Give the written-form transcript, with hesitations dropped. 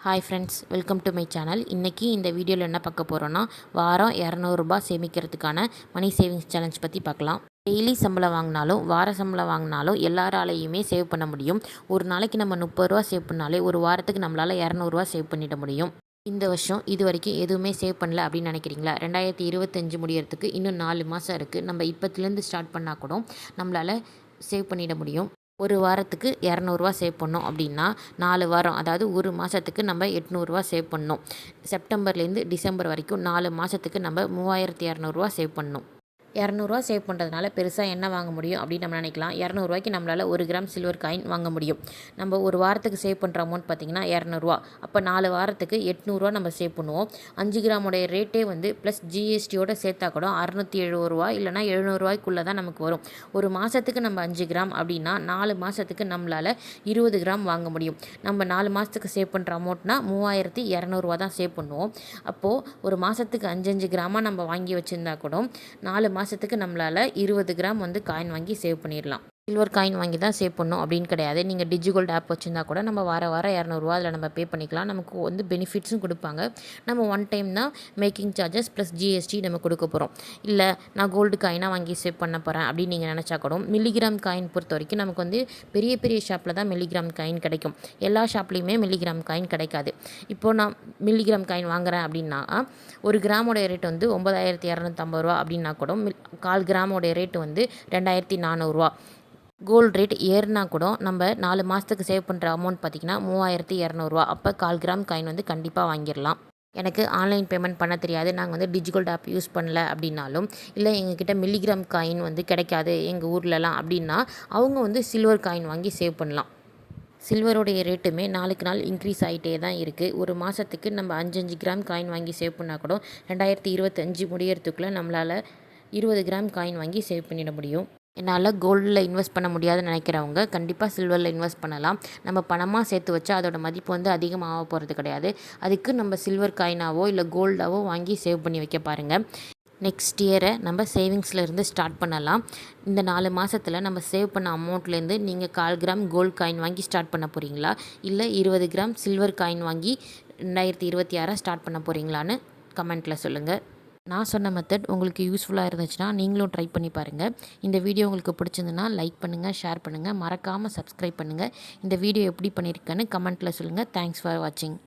Hi friends, welcome to my channel. இன்றைக்கி இந்த வீடியோவில் என்ன பார்க்க போகிறோன்னா, வாரம் ரூ. 200 சேமிக்கிறதுக்கான மணி சேவிங்ஸ் சேலஞ்ச் பற்றி பார்க்கலாம். டெய்லி சம்பளம் வாங்கினாலும் வார சம்பளம் வாங்கினாலும் எல்லாராலையுமே சேவ் பண்ண முடியும். ஒரு நாளைக்கு நம்ம ரூ. 30 சேவ் பண்ணாலே ஒரு வாரத்துக்கு நம்மளால் ரூ. 200 சேவ் பண்ணிட முடியும். இந்த வருஷம் இது வரைக்கும் எதுவுமே சேவ் பண்ணல அப்படின்னு நினைக்கிறீங்களா? 2025 முடியறதுக்கு இன்னும் 4 மாதம் இருக்குது. நம்ம இப்போத்துலேருந்து ஸ்டார்ட் பண்ணால் கூட நம்மளால் சேவ் பண்ணிட முடியும். ஒரு வாரத்துக்கு ரூ. 200 சேவ் பண்ணோம் அப்படின்னா 4 வாரம், அதாவது ஒரு மாதத்துக்கு நம்ம ரூ. 800 சேவ் பண்ணணும். செப்டம்பர்லேருந்து டிசம்பர் வரைக்கும் 4 மாதத்துக்கு நம்ம ரூ. 3200 சேவ் பண்ணணும். ரூ. 200 சேவ் பண்ணுறதுனால பெருசாக என்ன வாங்க முடியும் அப்படின்னு நம்ம நினைக்கலாம். ரூ. 200 நம்மளால் 1 கிராம் சில்வர் காயின் வாங்க முடியும். நம்ம ஒரு வாரத்துக்கு சேவ் பண்ணுற அமௌண்ட் பார்த்திங்கன்னா ரூ. 200. அப்போ 4 வாரத்துக்கு ரூ. 800 நம்ம சேவ் பண்ணுவோம். 5 கிராமோடைய ரேட்டே வந்து ப்ளஸ் ஜிஎஸ்டியோட சேர்த்தா கூட ரூ. 670 இல்லைனா ரூ. 700 தான் நமக்கு வரும். ஒரு மாதத்துக்கு நம்ம 5 கிராம் அப்படின்னா 4 மாதத்துக்கு நம்மளால் 20 கிராம் வாங்க முடியும். நம்ம 4 மாதத்துக்கு சேவ் பண்ணுற அமௌண்ட்னா ரூ. 3200 தான் சேவ் பண்ணுவோம். அப்போது ஒரு மாதத்துக்கு 5 கிராமாக நம்ம வாங்கி வச்சுருந்தா கூட 4 மாதத்துக்கு நம்மளால் 20 கிராம் வந்து காயின் வாங்கி சேவ் பண்ணிடலாம். சில்வர் காயின் வாங்கி தான் சேவ் பண்ணணும் அப்படின்னு கிடையாது. நீங்கள் டிஜிகோல்டு ஆப் வச்சுருந்தா கூட நம்ம வாரம் ரூ. 200 அதில் நம்ம பே பண்ணிக்கலாம். நமக்கு வந்து பெனிஃபிட்ஸும் கொடுப்பாங்க. நம்ம ஒன் டைம் தான் மேக்கிங் சார்ஜஸ் ப்ளஸ் ஜிஎஸ்டி நம்ம கொடுக்க போகிறோம். இல்லை நான் கோல்டு காயினாக வாங்கி சேவ் பண்ண போகிறேன் அப்படின்னு நீங்கள் நினச்சா கூட மில்லிகிராம் காயின் பொறுத்த வரைக்கும் நமக்கு வந்து பெரிய பெரிய ஷாப்பில் தான் மில்லிகிராம் காயின் கிடைக்கும். எல்லா ஷாப்லேயுமே மில்லிகிராம் காயின் கிடைக்காது. இப்போது நான் மில்லிகிராம் காயின் வாங்குகிறேன் அப்படின்னா 1 கிராமோடைய ரேட் வந்து 9250 அப்படின்னா கூட 1/4 கிராமோடைய ரேட்டு வந்து 2400. கோல்டு ரேட் ஏறினா கூட நம்ம 4 மாதத்துக்கு சேவ் பண்ணுற அமௌண்ட் பார்த்திங்கன்னா 3200. அப்போ 1/4 கிராம் காயின் வந்து கண்டிப்பாக வாங்கிடலாம். எனக்கு ஆன்லைன் பேமெண்ட் பண்ண தெரியாது, நாங்கள் வந்து டிஜிகோல்டு ஆப் யூஸ் பண்ணல அப்படின்னாலும், இல்லை எங்ககிட்ட மில்லிகிராம் காயின் வந்து கிடைக்காது எங்கள் ஊர்லலாம் அப்படின்னா அவங்க வந்து சில்வர் காயின் வாங்கி சேவ் பண்ணலாம். சில்வருடைய ரேட்டுமே நாளுக்கு நாள் இன்க்ரீஸ் ஆகிட்டே தான் இருக்குது. ஒரு மாதத்துக்கு நம்ம 5 கிராம் காயின் வாங்கி சேவ் பண்ணால் கூட 2025 முடியறதுக்குள்ளே நம்மளால் 20 கிராம் காயின் வாங்கி சேவ் பண்ணிட முடியும். என்னால் கோல்டில் இன்வெஸ்ட் பண்ண முடியாதுன்னு நினைக்கிறவங்க கண்டிப்பாக சில்வரில் இன்வெஸ்ட் பண்ணலாம். நம்ம பணமாக சேர்த்து வச்சா அதோட மதிப்பு வந்து அதிகமாக போகிறது கிடையாது. அதுக்கு நம்ம சில்வர் காயினாவோ இல்லை கோல்டாவோ வாங்கி சேவ் பண்ணி வைக்க பாருங்கள். நெக்ஸ்ட் இயரை நம்ம சேவிங்ஸில் இருந்து ஸ்டார்ட் பண்ணலாம். இந்த 4 மாதத்தில் நம்ம சேவ் பண்ண அமௌண்ட்லேருந்து நீங்கள் 1/4 கிராம் கோல்டு காயின் வாங்கி ஸ்டார்ட் பண்ண போகிறீங்களா, இல்லை 20 கிராம் சில்வர் காயின் வாங்கி 2026 ஸ்டார்ட் பண்ண போகிறீங்களான்னு கமெண்ட்டில் சொல்லுங்கள். நான் சொன்ன மெத்தட் உங்களுக்கு யூஸ்ஃபுல்லாக இருந்துச்சுன்னா நீங்களும் ட்ரை பண்ணி பாருங்கள். இந்த வீடியோ உங்களுக்கு பிடிச்சிருந்துன்னா லைக் பண்ணுங்கள், ஷேர் பண்ணுங்கள், மறக்காமல் சப்ஸ்கிரைப் பண்ணுங்கள். இந்த வீடியோ எப்படி பண்ணியிருக்கேன்னு கமெண்ட்டில் சொல்லுங்கள். தேங்க்ஸ் ஃபார் வாட்சிங்.